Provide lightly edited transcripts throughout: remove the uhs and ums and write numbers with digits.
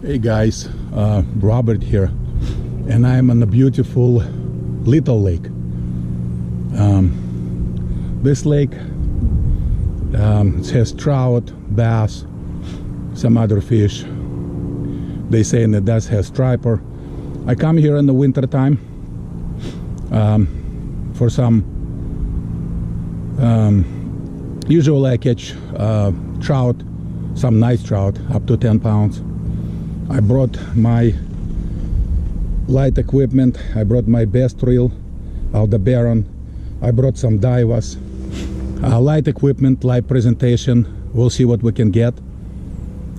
Hey guys, Robert here, and I'm on a beautiful little lake. This lake it has trout, bass, some other fish. They say it does have striper. I come here in the winter time for some. Usually I catch trout, some nice trout, up to 10 pounds. I brought my light equipment. I brought my best reel, Aldebaran. I brought some divers, light equipment, light presentation. We'll see what we can get,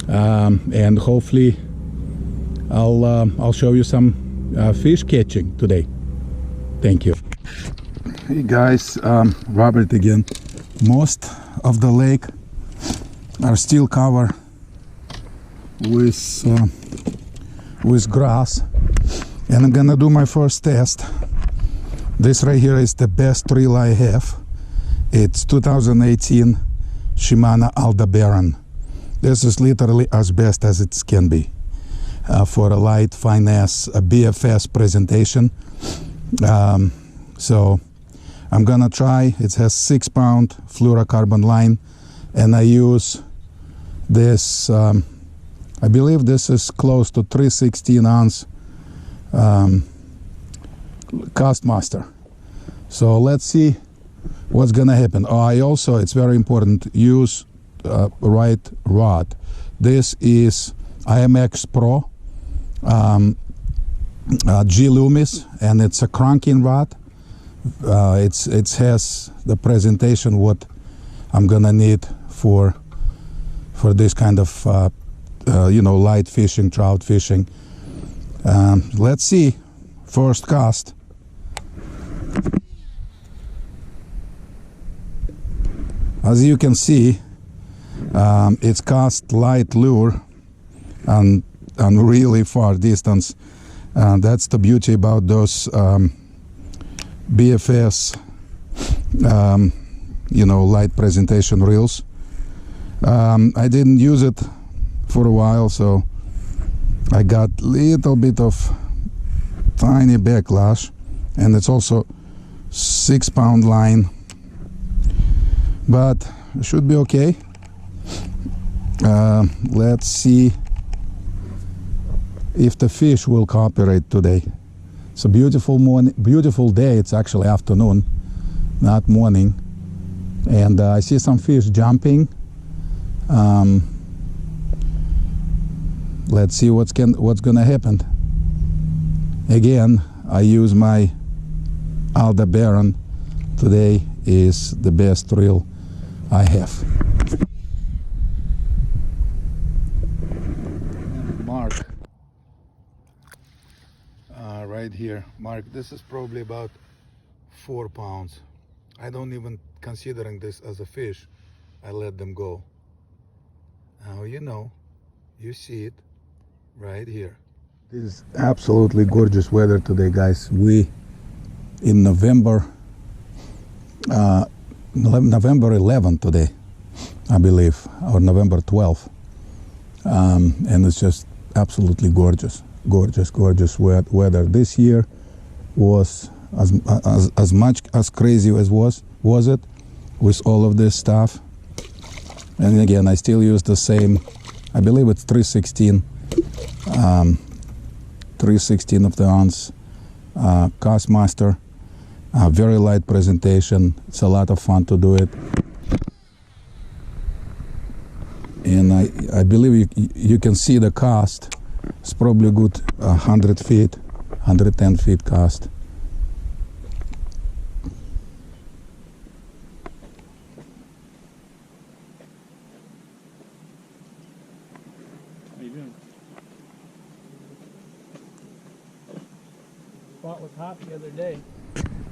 and hopefully I'll show you some fish catching today. Thank you. Hey guys, Robert again. Most of the lake are still covered with grass, and I'm gonna do my first test. This right here is the best reel I have. It's 2018 Shimano Aldebaran. This is literally as best as it can be for a light finesse, a BFS presentation. So I'm gonna try. It has 6-pound fluorocarbon line, and I use this I believe this is close to 3/16 ounce Castmaster. So let's see what's gonna happen. I also, it's very important, use right rod. This is IMX Pro G Loomis, and it's a cranking rod. It has the presentation what I'm gonna need for this kind of light fishing, trout fishing. Let's see. First cast. As you can see, it's cast light lure and really far distance. That's the beauty about those BFS light presentation reels. I didn't use it for a while, so I got little bit of tiny backlash, and it's also 6-pound line, but it should be okay. Let's see if the fish will cooperate today. It's a beautiful beautiful day. It's actually afternoon, not morning, and I see some fish jumping. Let's see what's gonna happen. Again, I use my Aldebaran. Today is the best reel I have. Mark, right here, Mark. This is probably about 4 pounds. I don't even considering this as a fish. I let them go. Now you see it right here. This is absolutely gorgeous weather today, guys. We in November 11th today, I believe, or November 12th, and it's just absolutely gorgeous weather. This year was as much as crazy as was it with all of this stuff. And again, I still use the same, I believe it's 3/16 of the ounce Castmaster. Very light presentation. It's a lot of fun to do it. And I believe you can see the cast. It's probably a good 100 feet, 110 feet cast. How you doing? Spot was hot the other day.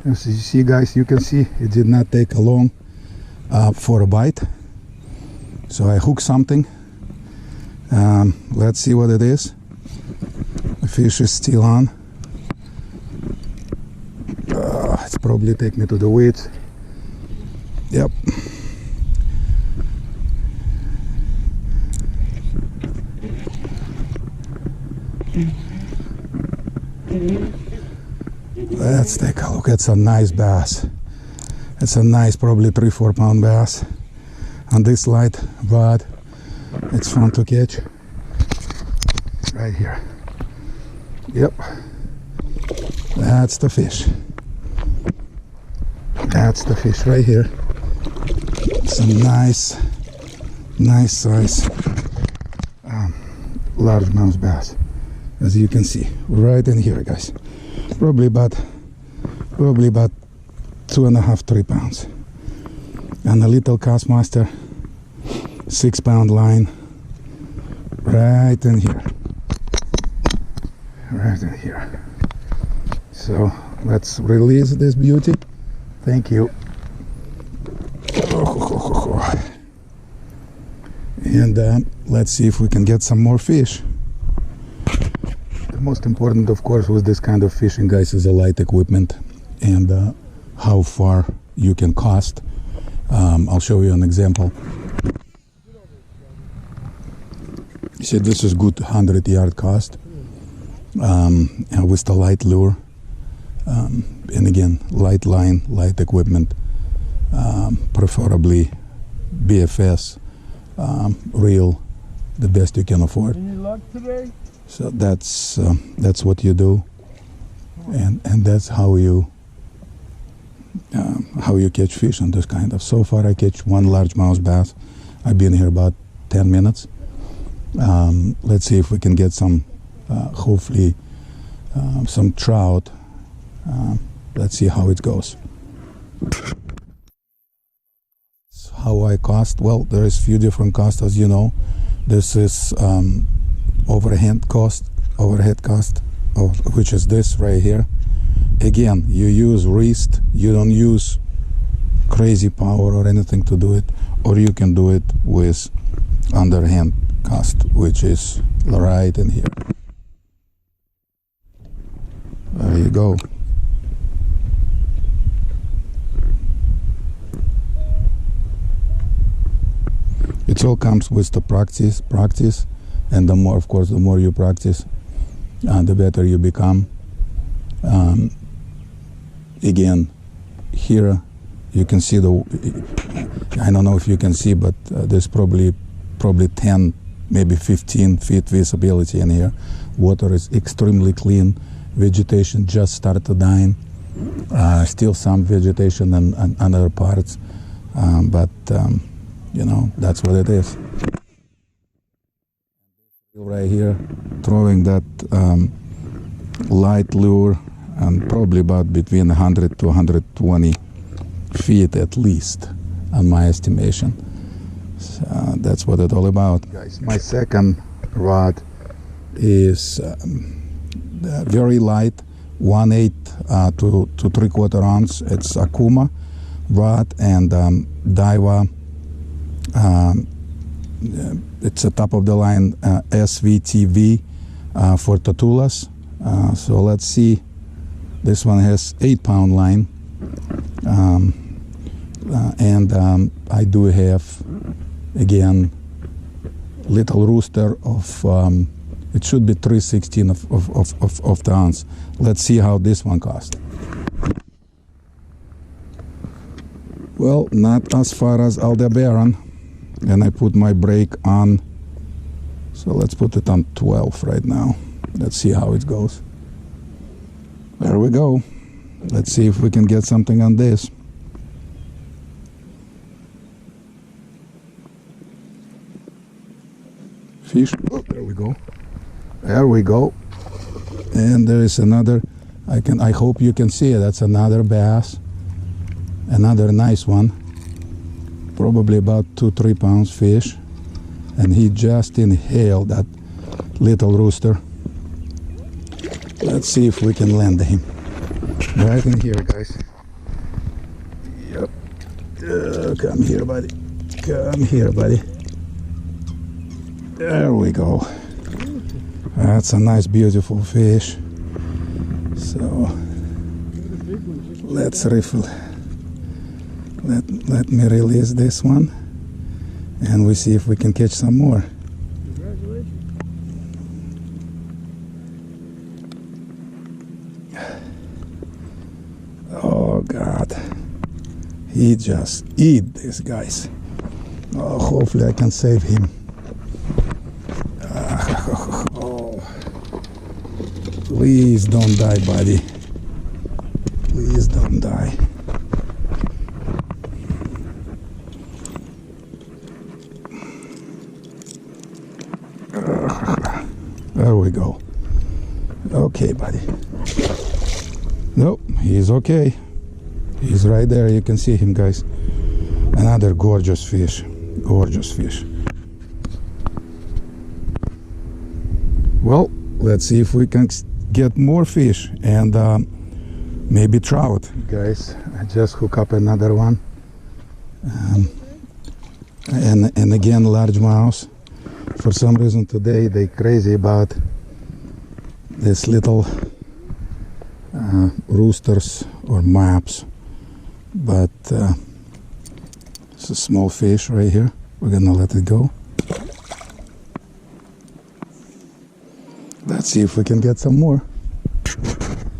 As you see, guys, you can see it did not take a long for a bite. So I hooked something. Let's see what it is. The fish is still on. It's probably take me to the weeds. Yep. Let's take a look. It's a nice bass. It's a nice, probably 3-4 pound bass on this light rod. It's fun to catch. Right here. Yep. That's the fish. That's the fish right here. It's a nice size largemouth bass, as you can see, right in here, guys. Probably about 2.5-3 pounds. And a little Castmaster 6-pound line right in here. Right in here. So let's release this beauty. Thank you. And let's see if we can get some more fish. The most important, of course, with this kind of fishing, guys, is the light equipment and how far you can cast. I'll show you an example. You see, this is good 100-yard cast with the light lure. And again, light line, light equipment, preferably BFS, reel, the best you can afford. Any luck today? So that's what you do, and that's how you catch fish on this kind of. So far, I catch one largemouth bass. I've been here about 10 minutes. Let's see if we can get some, hopefully, some trout. Let's see how it goes. How I cast? Well, there is few different casts, as you know. This is overhead cast, which is this right here. Again, you use wrist. You don't use crazy power or anything to do it, or you can do it with underhand cast, which is right in here. There you go. It all comes with the practice, and the more, of course, the more you practice, the better you become. Again, here you can see I don't know if you can see, but there's probably 10, maybe 15 feet visibility in here. Water is extremely clean. Vegetation just started dying. Still some vegetation in other parts, but you know, that's what it is. Right here, throwing that light lure, and probably about between 100 to 120 feet at least, on my estimation. So that's what it's all about, guys. My second rod is very light, 1/8 to 3/4 ounce. It's Akuma rod and Daiwa. It's a top of the line SVTV for Tatulas. So let's see. This one has 8-pound line, and I do have again little rooster of it should be 3/16 of the ounce. Let's see how this one costs. Well, not as far as Aldebaran, and I put my brake on, so let's put it on 12 right now. Let's see how it goes. There we go. Let's see if we can get something on this. Fish. Oh, there we go. There we go. And there is another. I hope you can see it. That's another bass. Another nice one. Probably about 2-3 pounds fish. And he just inhaled that little rooster. Let's see if we can land him. Right in here, guys. Yep. Come here, buddy. Come here, buddy. There we go. That's a nice, beautiful fish. So let's refill. Let me release this one, and we see if we can catch some more. God. He just eat these guys. Oh, hopefully I can save him. Oh. Please don't die, buddy. Please don't die. There we go. Okay, buddy. Nope, he's okay. He's right there. You can see him, guys. Another gorgeous fish. Gorgeous fish. Well, let's see if we can get more fish and maybe trout. Guys, I just hook up another one. And again, largemouth. For some reason today they crazy about this little roosters or maps, but it's a small fish right here. We're gonna let it go. Let's see if we can get some more.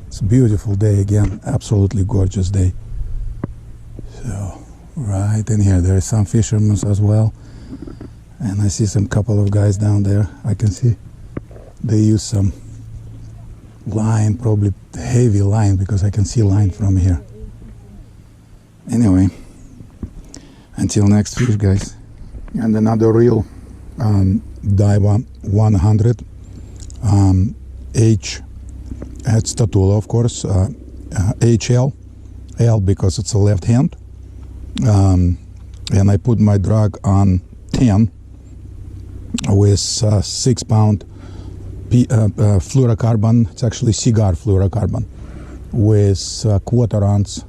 It's a beautiful day again, absolutely gorgeous day. So right in here there is some fishermen as well, and I see some couple of guys down there. I can see they use some line, probably heavy line, because I can see line from here. Anyway, until next fish, guys. And another reel, Daiwa 100 H at Statula, of course, HL, L because it's a left hand, and I put my drag on 10 with 6 pound fluorocarbon. It's actually cigar fluorocarbon with quarter ounce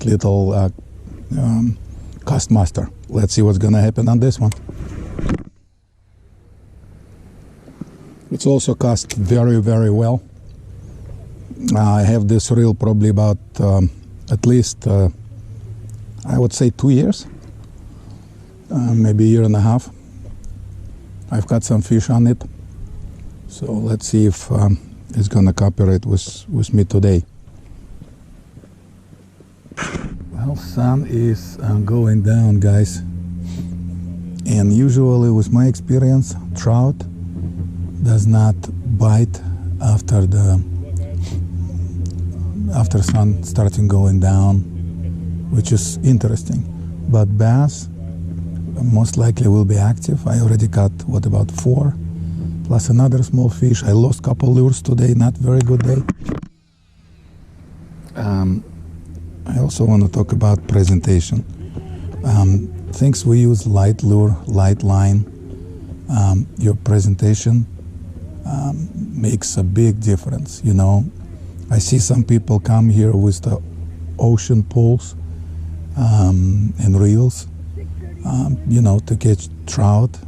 little cast master. Let's see what's gonna happen on this one. It's also cast very, very well. I have this reel probably about at least I would say 2 years, maybe a year and a half. I've got some fish on it, so let's see if it's gonna cooperate with me today. Well, sun is going down, guys, and usually with my experience, trout does not bite after sun starting going down, which is interesting. But bass most likely will be active. I already caught, what, about 4 plus another small fish. I lost couple lures today, not very good day. I also want to talk about presentation. Things we use: light lure, light line. Your presentation makes a big difference. You know, I see some people come here with the ocean poles and reels, you know, to catch trout.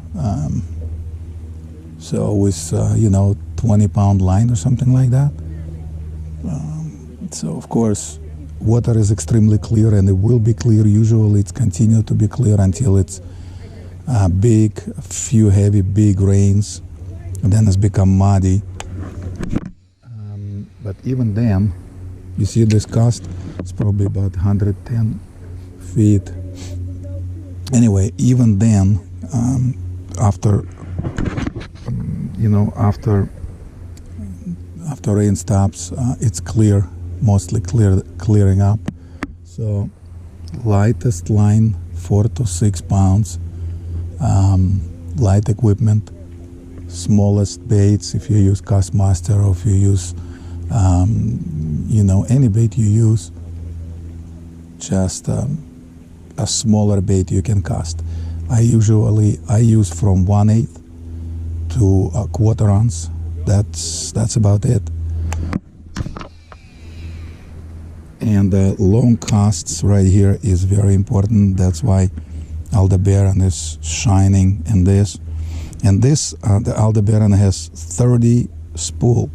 So with, you know, 20-pound line or something like that. So of course, water is extremely clear, and it will be clear. Usually it's continue to be clear until it's big, few heavy, big rains, and then it's become muddy. But even then, you see this cast, it's probably about 110 feet. Anyway, even then, after you know, after rain stops, it's clear, mostly clearing up. So lightest line, 4 to 6 pounds, light equipment, smallest baits, if you use Castmaster, or if you use you know, any bait you use, just a smaller bait you can cast. I use from 1/8 to a quarter ounce. That's about it. And long casts right here is very important. That's why Aldebaran is shining in this. And this, the Aldebaran has 30 spool,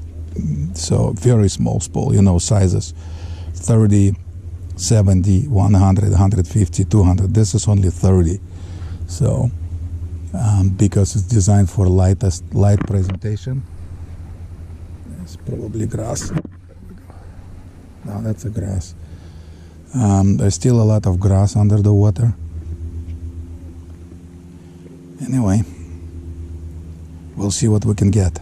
so very small spool, you know, sizes 30, 70, 100, 150, 200. This is only 30. So because it's designed for light presentation. It's probably grass. No, that's a grass. There's still a lot of grass under the water. Anyway, we'll see what we can get.